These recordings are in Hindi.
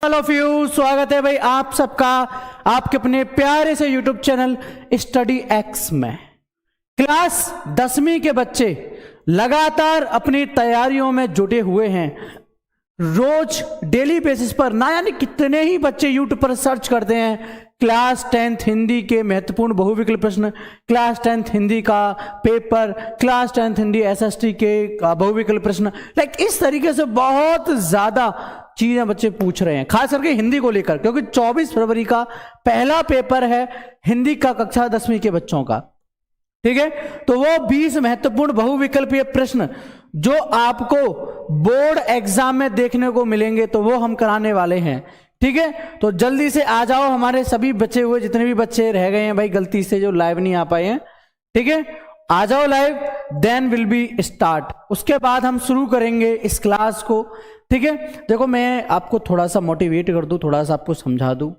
ऑल ऑफ यू, स्वागत है भाई आप सबका आपके अपने प्यारे से यूट्यूब चैनल स्टडी एक्स में। क्लास 10वीं के बच्चे लगातार अपनी तैयारियों में जुटे हुए हैं। रोज डेली बेसिस पर ना यानी कितने ही बच्चे यूट्यूब पर सर्च करते हैं क्लास 10th हिंदी के महत्वपूर्ण बहुविकल्प प्रश्न, क्लास 10th हिंदी का paper, class 10th Hindi SST के बहुविकल्प प्रश्न। लाइक इस तरीके से बहुत ज्यादा चीजें बच्चे पूछ रहे हैं, खास करके हिंदी को लेकर, क्योंकि 24 फरवरी का पहला पेपर है हिंदी का कक्षा 10वीं के बच्चों का। ठीक है, तो वो 20 महत्वपूर्ण बहुविकल्पीय प्रश्न जो आपको बोर्ड एग्जाम में देखने को मिलेंगे तो वो हम कराने वाले हैं। ठीक है, तो जल्दी से आ जाओ, हमारे सभी बचे हुए जितने भी बच्चे रह गए हैं भाई गलती से जो लाइव नहीं आ पाए हैं, ठीक है, आ जाओ live, then will be start. उसके बाद हम शुरू करेंगे इस क्लास को। ठीक है, देखो मैं आपको थोड़ा सा मोटिवेट कर दूं, थोड़ा सा आपको समझा दूं।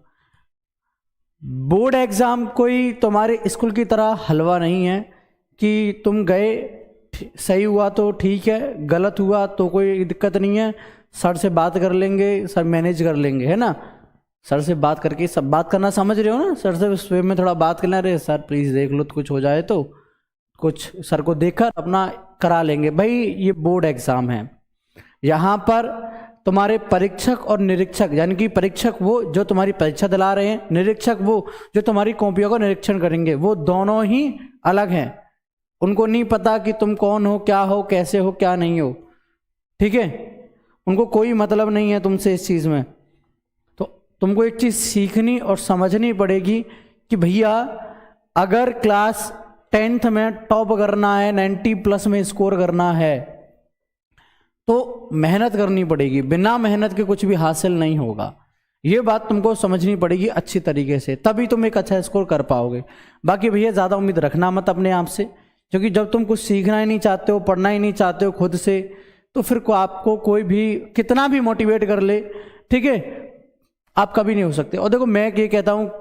बोर्ड एग्जाम कोई तुम्हारे स्कूल की तरह हलवा नहीं है कि तुम गए, सही हुआ तो ठीक है, गलत हुआ तो कोई दिक्कत नहीं है, सर से बात कर लेंगे, सर मैनेज कर लेंगे, है ना। सर से बात करके सब बात करना समझ रहे हो ना, सर से स्वे में थोड़ा बात करना, अरे सर प्लीज देख लो तो कुछ हो जाए तो कुछ सर को देखकर अपना करा लेंगे। भाई ये बोर्ड एग्जाम है, यहाँ पर तुम्हारे परीक्षक और निरीक्षक, यानी कि परीक्षक वो जो तुम्हारी परीक्षा दिला रहे हैं, निरीक्षक वो जो तुम्हारी कॉपियों का निरीक्षण करेंगे, वो दोनों ही अलग हैं। उनको नहीं पता कि तुम कौन हो, क्या हो, कैसे हो, क्या नहीं हो। ठीक है, उनको कोई मतलब नहीं है तुमसे इस चीज में। तो तुमको एक चीज सीखनी और समझनी पड़ेगी कि भैया अगर क्लास 10th में टॉप करना है, 90+ में स्कोर करना है तो मेहनत करनी पड़ेगी, बिना मेहनत के कुछ भी हासिल नहीं होगा। ये बात तुमको समझनी पड़ेगी अच्छी तरीके से, तभी तुम एक अच्छा स्कोर कर पाओगे। बाकी भैया ज़्यादा उम्मीद रखना मत अपने आप से, क्योंकि जब तुम कुछ सीखना ही नहीं चाहते हो, पढ़ना ही नहीं चाहते हो खुद से, तो फिर आपको कोई भी कितना भी मोटिवेट कर ले, ठीक है, आप कभी नहीं हो सकते। और देखो मैं ये कहता हूँ,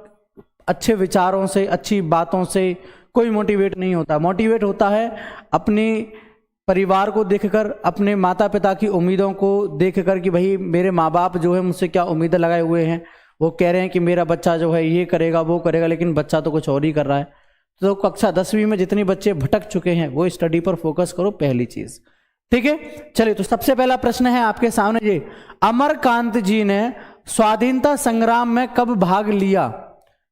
अच्छे विचारों से, अच्छी बातों से कोई मोटिवेट नहीं होता। मोटिवेट होता है अपने परिवार को देखकर, अपने माता पिता की उम्मीदों को देखकर कि भाई मेरे माँ बाप जो है मुझसे क्या उम्मीदें लगाए हुए हैं, वो कह रहे हैं कि मेरा बच्चा जो है ये करेगा वो करेगा, लेकिन बच्चा तो कुछ और ही कर रहा है। तो कक्षा 10वीं में जितने बच्चे भटक चुके हैं वो स्टडी पर फोकस करो, पहली चीज। ठीक है, चलिए तो सबसे पहला प्रश्न है आपके सामने ये, अमरकांत जी ने स्वाधीनता संग्राम में कब भाग लिया?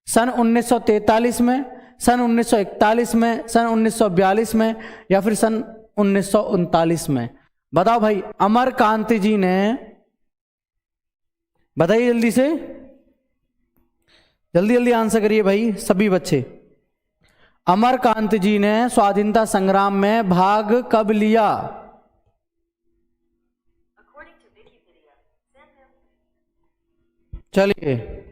सन 1943 में, सन 1941 में, सन 1942 में, या फिर सन 1939 में? बताओ भाई, अमरकांत जी ने, बताइए जल्दी से, जल्दी जल्दी आंसर करिए भाई सभी बच्चे। अमरकांत जी ने स्वाधीनता संग्राम में भाग कब लिया? चलिए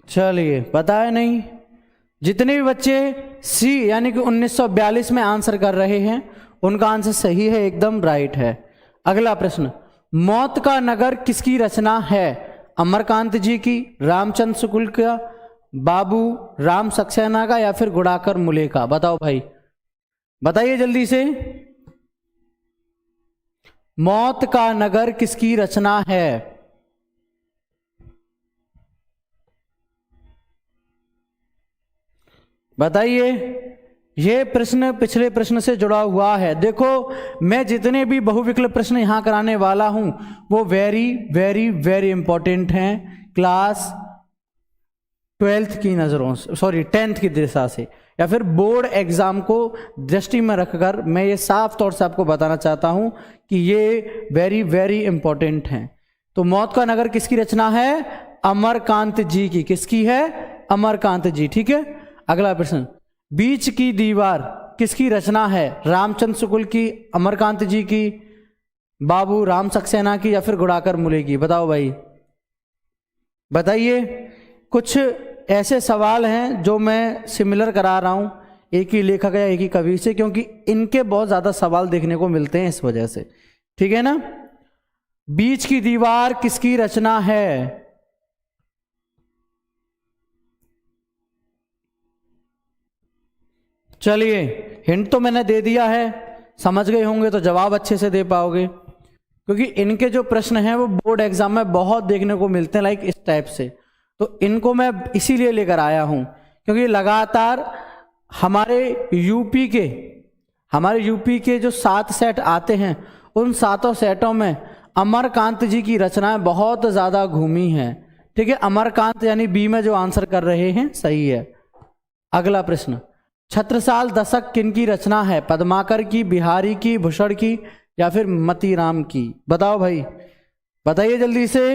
चलिए, पता है नहीं? जितने भी बच्चे सी यानी कि 1942 में आंसर कर रहे हैं उनका आंसर सही है, एकदम राइट है। अगला प्रश्न, मौत का नगर किसकी रचना है? अमरकांत जी की, रामचंद्र शुक्ल का, बाबू राम सक्सेना का, या फिर गुड़ाकर मुले का? बताओ भाई, बताइए जल्दी से। मौत का नगर किसकी रचना है? बताइए। यह प्रश्न पिछले प्रश्न से जुड़ा हुआ है। देखो मैं जितने भी बहुविकल्प प्रश्न यहां कराने वाला हूं वो वेरी वेरी वेरी इंपॉर्टेंट हैं क्लास 12th की नजरों से, सॉरी 10th की दिशा से, या फिर बोर्ड एग्जाम को दृष्टि में रखकर मैं ये साफ तौर से आपको बताना चाहता हूं कि ये वेरी वेरी इंपॉर्टेंट हैं। तो मौत का नगर किसकी रचना है? अमरकांत जी की। किसकी है? अमरकांत जी। ठीक है, अगला प्रश्न, बीच की दीवार किसकी रचना है? रामचंद्र शुक्ल की, अमरकांत जी की, बाबू राम सक्सेना की, या फिर गुड़ाकर मुले की? बताओ भाई, बताइए। कुछ ऐसे सवाल हैं जो मैं सिमिलर करा रहा हूं, एक ही लेखक या एक ही कवि से, क्योंकि इनके बहुत ज्यादा सवाल देखने को मिलते हैं इस वजह से। ठीक है ना। बीच की दीवार किसकी रचना है? चलिए, हिंट तो मैंने दे दिया है, समझ गए होंगे तो जवाब अच्छे से दे पाओगे, क्योंकि इनके जो प्रश्न हैं वो बोर्ड एग्जाम में बहुत देखने को मिलते हैं, लाइक इस टाइप से। तो इनको मैं इसीलिए लेकर आया हूं, क्योंकि लगातार हमारे यूपी के जो 7 सेट आते हैं, उन 7 सेटों में अमरकांत जी की रचनाएं बहुत ज्यादा घूमी हैं। ठीक है, अमरकांत यानी बी में जो आंसर कर रहे हैं सही है। अगला प्रश्न, छत्रसाल दशक किनकी रचना है? पद्माकर की, बिहारी की, भूषण की या फिर मतीराम की? बताओ भाई, बताइए जल्दी से।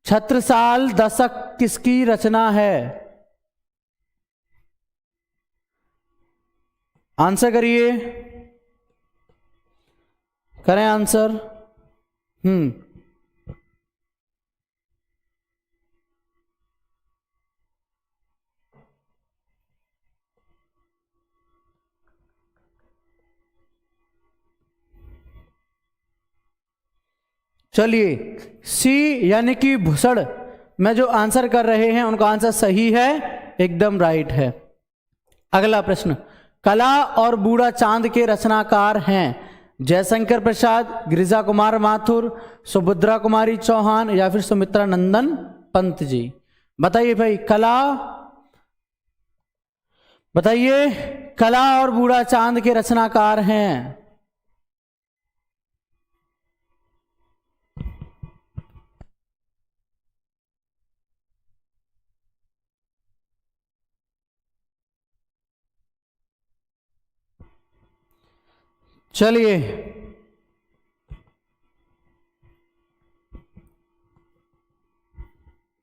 छत्रसाल दशक किसकी रचना है? आंसर करिए, करें आंसर। चलिए, सी यानी कि भूषण में जो आंसर कर रहे हैं उनका आंसर सही है, एकदम राइट है। अगला प्रश्न, कला और बूढ़ा चांद के रचनाकार हैं जयशंकर प्रसाद, गिरिजा कुमार माथुर, सुभद्रा कुमारी चौहान या फिर सुमित्रा नंदन पंत जी? बताइए भाई, बताइए, कला और बूढ़ा चांद के रचनाकार हैं। चलिए,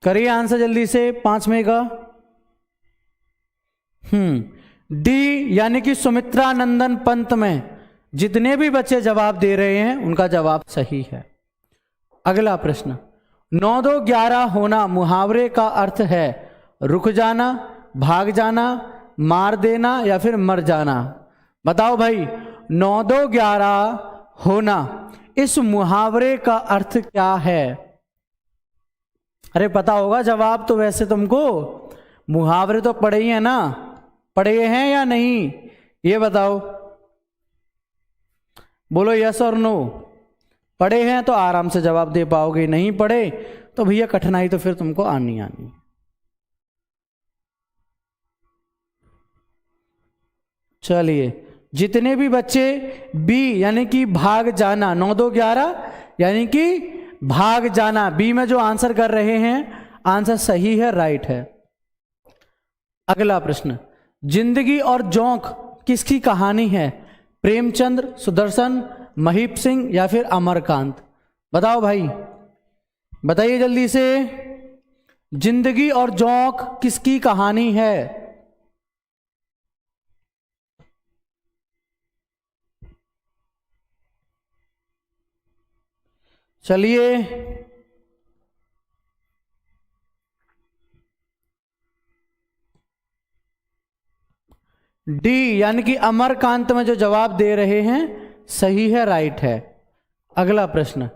करिए आंसर जल्दी से, 5 में का। डी यानी कि सुमित्रा नंदन पंत में जितने भी बच्चे जवाब दे रहे हैं उनका जवाब सही है। अगला प्रश्न, 9-2-11 होना मुहावरे का अर्थ है रुक जाना, भाग जाना, मार देना या फिर मर जाना? बताओ भाई, 9-2-11 होना इस मुहावरे का अर्थ क्या है? अरे पता होगा जवाब तो, वैसे तुमको मुहावरे तो पढ़े ही है ना, पढ़े हैं या नहीं, ये बताओ, बोलो यस और नो। पढ़े हैं तो आराम से जवाब दे पाओगे, नहीं पढ़े तो भैया कठिनाई तो फिर तुमको आनी। चलिए, जितने भी बच्चे बी यानी कि भाग जाना, 9-2-11 यानी कि भाग जाना, बी में जो आंसर कर रहे हैं आंसर सही है, राइट है। अगला प्रश्न, जिंदगी और जोंक किसकी कहानी है? प्रेमचंद्र, सुदर्शन, महीप सिंह या फिर अमरकांत? बताओ भाई, बताइए जल्दी से, जिंदगी और जोंक किसकी कहानी है? चलिए, डी यानी कि अमरकांत में जो जवाब दे रहे हैं सही है, राइट है। अगला प्रश्न,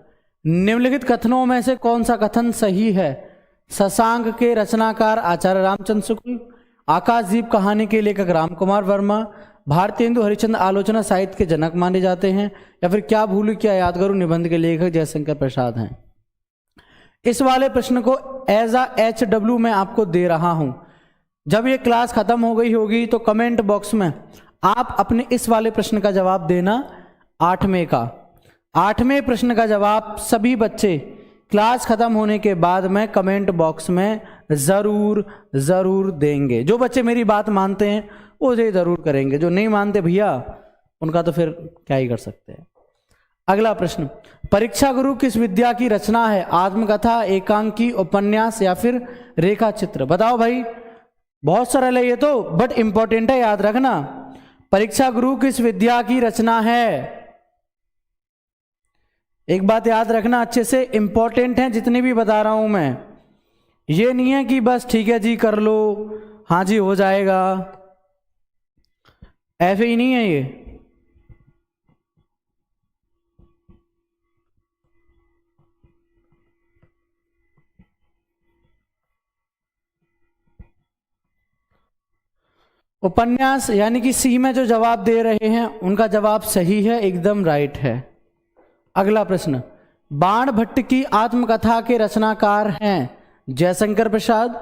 निम्नलिखित कथनों में से कौन सा कथन सही है? शशांक के रचनाकार आचार्य रामचंद्र शुक्ल, आकाशदीप कहानी के लेखक रामकुमार वर्मा, भारतेंदु हरिश्चंद्र आलोचना साहित्य के जनक माने जाते हैं या फिर क्या भूलूं क्या याद करूं निबंध के लेखक जयशंकर प्रसाद हैं? इस वाले प्रश्न को एज अ HW में आपको दे रहा हूं। जब ये क्लास खत्म हो गई होगी तो कमेंट बॉक्स में आप अपने इस वाले प्रश्न का जवाब देना, 8वें का। 8वें प्रश्न का जवाब सभी बच्चे क्लास खत्म होने के बाद में कमेंट बॉक्स में जरूर देंगे। जो बच्चे मेरी बात मानते हैं वो ये जरूर करेंगे, जो नहीं मानते भैया उनका तो फिर क्या ही कर सकते हैं। अगला प्रश्न, परीक्षा गुरु किस विद्या की रचना है? आत्मकथा, एकांकी, उपन्यास या फिर रेखा चित्र? बताओ भाई, बहुत सरल है ये तो, बट इंपॉर्टेंट है, याद रखना। परीक्षा गुरु किस विद्या की रचना है? एक बात याद रखना अच्छे से, इंपॉर्टेंट है जितने भी बता रहा हूं मैं, ये नहीं है कि बस ठीक है जी कर लो, हाँ जी हो जाएगा। एफ ही नहीं है ये। उपन्यास यानी कि सी में जो जवाब दे रहे हैं उनका जवाब सही है, एकदम राइट है। अगला प्रश्न, बाण भट्ट की आत्मकथा के रचनाकार हैं जयशंकर प्रसाद,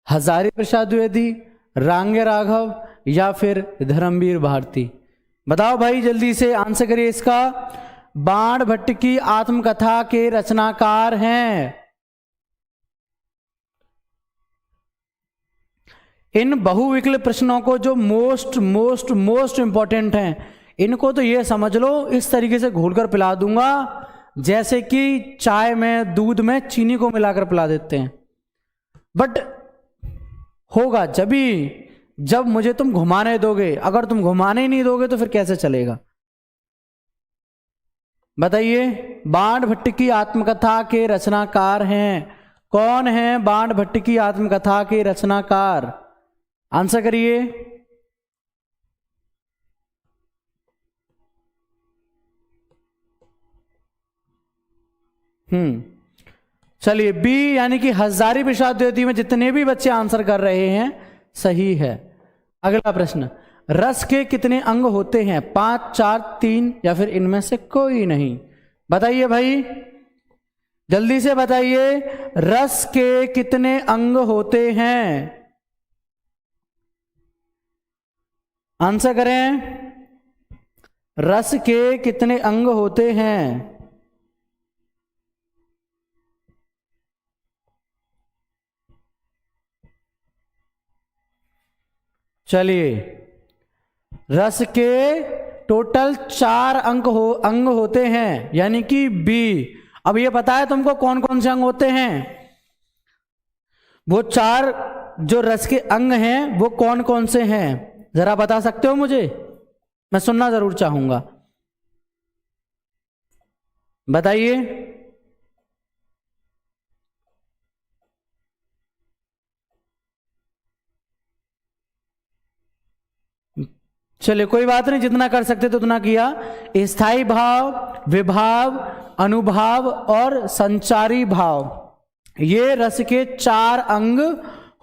हजारी प्रसाद द्विवेदी, रांगे राघव या फिर धर्मवीर भारती। बताओ भाई जल्दी से आंसर करिए इसका। बाण भट्ट की आत्मकथा के रचनाकार हैं। इन बहुविकल्प प्रश्नों को जो मोस्ट मोस्ट मोस्ट इंपॉर्टेंट हैं, इनको तो ये समझ लो इस तरीके से घोलकर पिला दूंगा जैसे कि चाय में दूध में चीनी को मिलाकर पिला देते हैं। बट होगा जब मुझे तुम घुमाने दोगे। अगर तुम घुमाने ही नहीं दोगे तो फिर कैसे चलेगा? बताइए, बाण भट्ट की आत्मकथा के रचनाकार हैं कौन हैं? बाण भट्ट की आत्मकथा के रचनाकार, आंसर करिए। चलिए बी यानी कि हजारी प्रसाद द्विवेदी में जितने भी बच्चे आंसर कर रहे हैं सही है। अगला प्रश्न, रस के कितने अंग होते हैं? 5, 4, 3 या फिर इनमें से कोई नहीं? बताइए भाई जल्दी से बताइए, रस के कितने अंग होते हैं? आंसर करें। रस के कितने अंग होते हैं? चलिए, रस के टोटल 4 अंग होते हैं यानी कि बी। अब ये पता है तुमको कौन कौन से अंग होते हैं? वो 4 जो रस के अंग हैं वो कौन कौन से हैं, जरा बता सकते हो मुझे? मैं सुनना जरूर चाहूंगा, बताइए। चलिए कोई बात नहीं, जितना कर सकते तो उतना किया। स्थायी भाव, विभाव, अनुभाव और संचारी भाव, ये रस के 4 अंग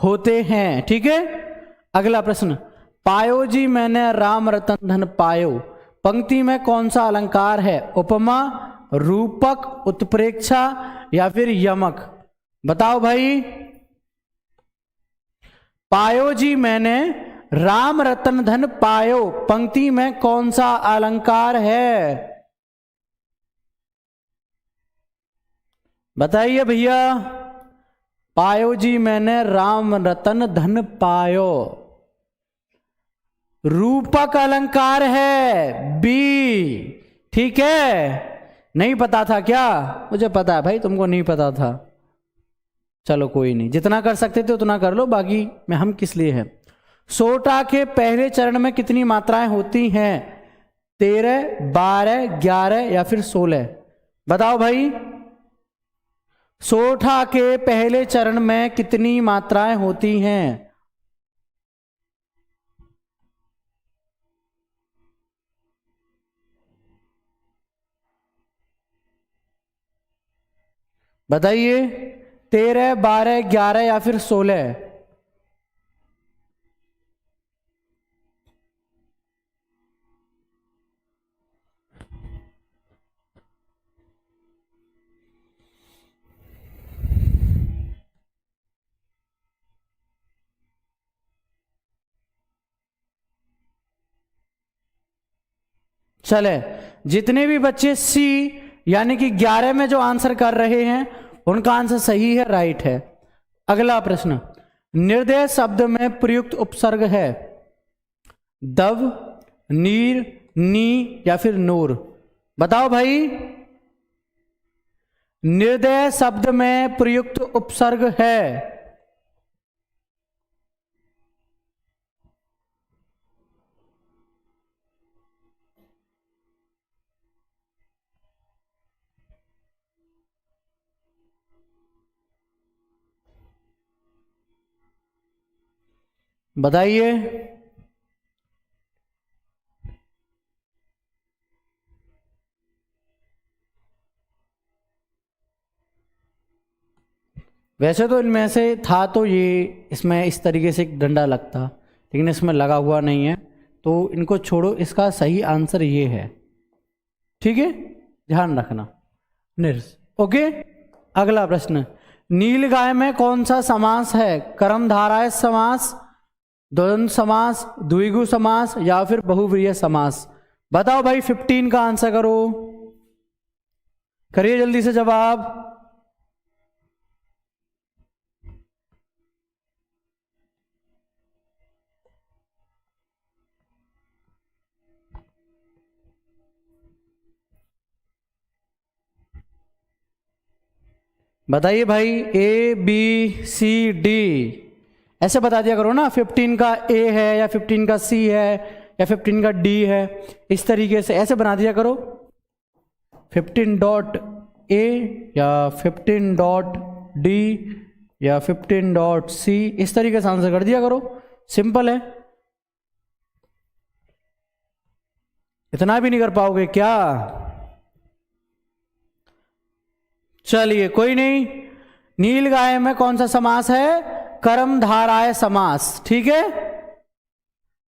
होते हैं। ठीक है। अगला प्रश्न, पायो जी मैंने राम रतन धन पायो, पंक्ति में कौन सा अलंकार है? उपमा, रूपक, उत्प्रेक्षा या फिर यमक? बताओ भाई। पायो जी मैंने राम रतन धन पायो, पंक्ति में कौन सा अलंकार है? बताइए भैया। पायो जी मैंने राम रतन धन पायो, रूपक अलंकार है, बी। ठीक है। नहीं पता था क्या? मुझे पता है भाई तुमको नहीं पता था। चलो कोई नहीं, जितना कर सकते थे उतना कर लो, बाकी में हम किस लिए हैं। सोटा के पहले चरण में कितनी मात्राएं होती हैं? 13, 12, 11 या फिर 16? बताओ भाई। सोठा के पहले चरण में कितनी मात्राएं होती हैं? बताइए। 13, 12, 11 या फिर 16? चले, जितने भी बच्चे सी यानी कि 11 में जो आंसर कर रहे हैं उनका आंसर सही है, राइट है। अगला प्रश्न, निर्दय शब्द में प्रयुक्त उपसर्ग है दव, नीर, नी या फिर नूर? बताओ भाई। निर्दय शब्द में प्रयुक्त उपसर्ग है। बताइए। वैसे तो इनमें से था तो ये, इसमें इस तरीके से एक डंडा लगता, लेकिन इसमें लगा हुआ नहीं है, तो इनको छोड़ो। इसका सही आंसर ये है, ठीक है, ध्यान रखना। निर्स, ओके। अगला प्रश्न, नीलगाय में कौन सा समास है? कर्मधारय समास, द्वंद्व समास, द्विगु समास या फिर बहुव्रीहि समास? बताओ भाई, 15 का आंसर करो, करिए जल्दी से जवाब। बताइए भाई, ए बी सी डी ऐसे बता दिया करो ना। 15 का ए है या 15 का सी है या 15 का डी है, इस तरीके से ऐसे बना दिया करो। 15 डॉट ए या 15 डॉट डी या 15 डॉट सी, इस तरीके से आंसर कर दिया करो, सिंपल है। इतना भी नहीं कर पाओगे क्या? चलिए कोई नहीं। नीलगाय में कौन सा समास है? कर्मधारय समास, ठीक है।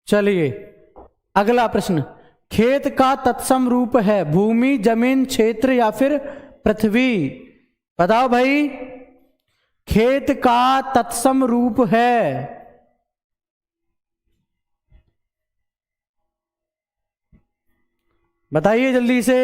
चलिए अगला प्रश्न, खेत का तत्सम रूप है भूमि, जमीन, क्षेत्र या फिर पृथ्वी? बताओ भाई, खेत का तत्सम रूप है। बताइए जल्दी से।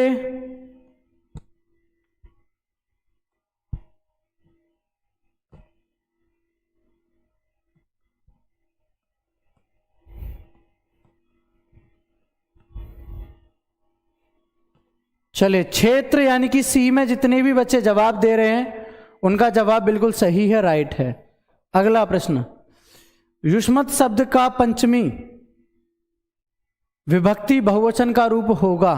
चलिए, क्षेत्र यानी कि सी में जितने भी बच्चे जवाब दे रहे हैं उनका जवाब बिल्कुल सही है, राइट है। अगला प्रश्न, युष्मत शब्द का पंचमी विभक्ति बहुवचन का रूप होगा?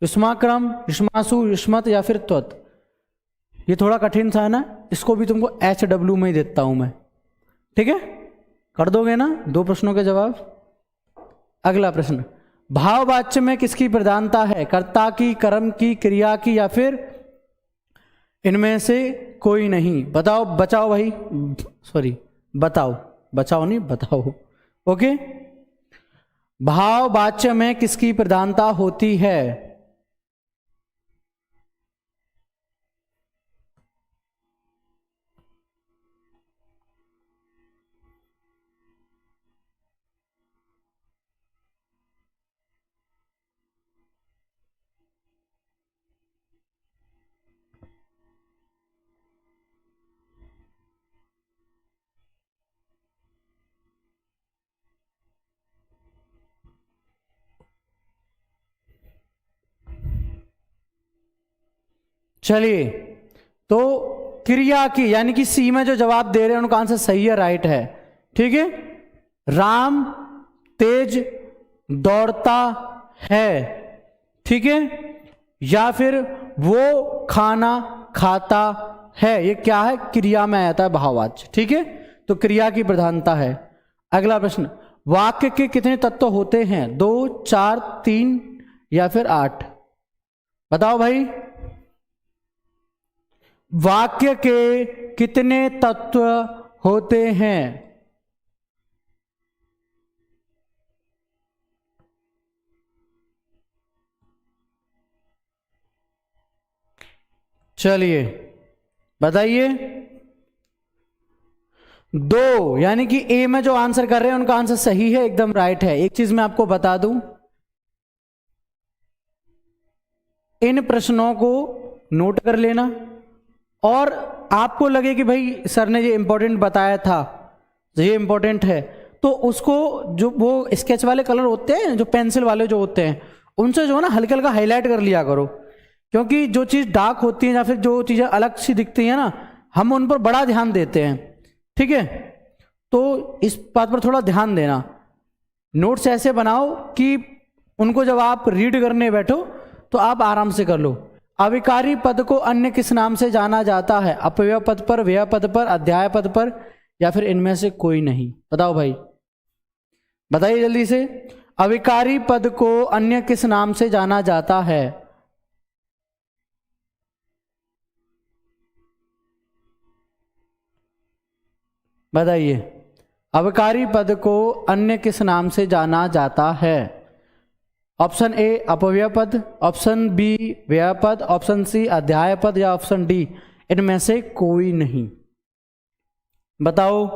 युष्माक्रम, युष्मासु, युष्मत या फिर त्वत? ये थोड़ा कठिन सा है ना, इसको भी तुमको HW में ही देता हूं मैं, ठीक है, कर दोगे ना 2 प्रश्नों के जवाब। अगला प्रश्न, भाववाच्य में किसकी प्रधानता है? कर्ता की, कर्म की, क्रिया की या फिर इनमें से कोई नहीं? बताओ, बचाओ भाई, सॉरी बताओ, बचाओ नहीं बताओ, ओके। भाववाच्य में किसकी प्रधानता होती है? चलिए, तो क्रिया की यानी कि सी में जो जवाब दे रहे हैं उनका आंसर सही है, राइट है, ठीक है। राम तेज दौड़ता है, ठीक है, या फिर वो खाना खाता है, ये क्या है? क्रिया में आता है भाववाच्य, ठीक है, तो क्रिया की प्रधानता है। अगला प्रश्न, वाक्य के कितने तत्व होते हैं? 2, 4, 3 या फिर 8? बताओ भाई, वाक्य के कितने तत्व होते हैं? चलिए बताइए। 2, यानी कि ए में जो आंसर कर रहे हैं उनका आंसर सही है, एकदम राइट है। एक चीज मैं आपको बता दूं, इन प्रश्नों को नोट कर लेना, और आपको लगे कि भाई सर ने ये इंपॉर्टेंट बताया था, ये इंपॉर्टेंट है, तो उसको जो वो स्केच वाले कलर होते हैं, जो पेंसिल वाले जो होते हैं, उनसे जो है ना हल्का हल्का हाईलाइट कर लिया करो, क्योंकि जो चीज़ डार्क होती है या फिर जो चीज़ें अलग सी दिखती हैं ना, हम उन पर बड़ा ध्यान देते हैं, ठीक है। तो इस बात पर थोड़ा ध्यान देना। नोट्स ऐसे बनाओ कि उनको जब आप रीड करने बैठो तो आप आराम से कर लो। अविकारी पद को अन्य किस नाम से जाना जाता है? अपव्यय पद पर, व्यय पद पर, अध्याय पद पर या फिर इनमें से कोई नहीं? बताओ भाई, बताइए जल्दी से। अविकारी पद को अन्य किस नाम से जाना जाता है? बताइए, अवकारी पद को अन्य किस नाम से जाना जाता है? ऑप्शन ए अपव्यय पद, ऑप्शन बी व्यय पद, ऑप्शन सी अध्याय पद या ऑप्शन डी इनमें से कोई नहीं। बताओ।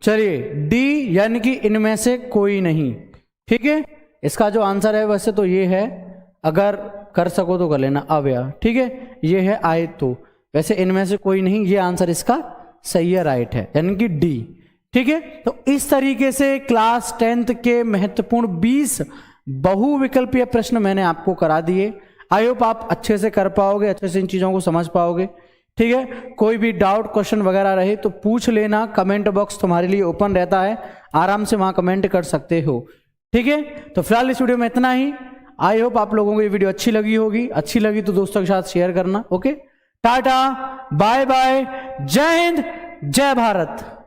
चलिए, डी यानी कि इनमें से कोई नहीं। ठीक है, इसका जो आंसर है वैसे तो ये है, अगर कर सको तो कर लेना, अव्यय। ठीक है, ये है आयतो, वैसे इनमें से कोई नहीं, ये आंसर इसका सही है, राइट है, यानी कि डी। ठीक है, तो इस तरीके से क्लास 10th के महत्वपूर्ण 20 बहुविकल्पीय प्रश्न मैंने आपको करा दिए। आई होप आप अच्छे से कर पाओगे, अच्छे से इन चीजों को समझ पाओगे। ठीक है, कोई भी डाउट क्वेश्चन वगैरह रहे तो पूछ लेना, कमेंट बॉक्स तुम्हारे लिए ओपन रहता है, आराम से वहां कमेंट कर सकते हो। ठीक है, तो फिलहाल इस वीडियो में इतना ही। आई होप आप लोगों को ये वीडियो अच्छी लगी होगी, अच्छी लगी तो दोस्तों के साथ शेयर करना। ओके, टाटा, बाय बाय, जय हिंद, जय भारत।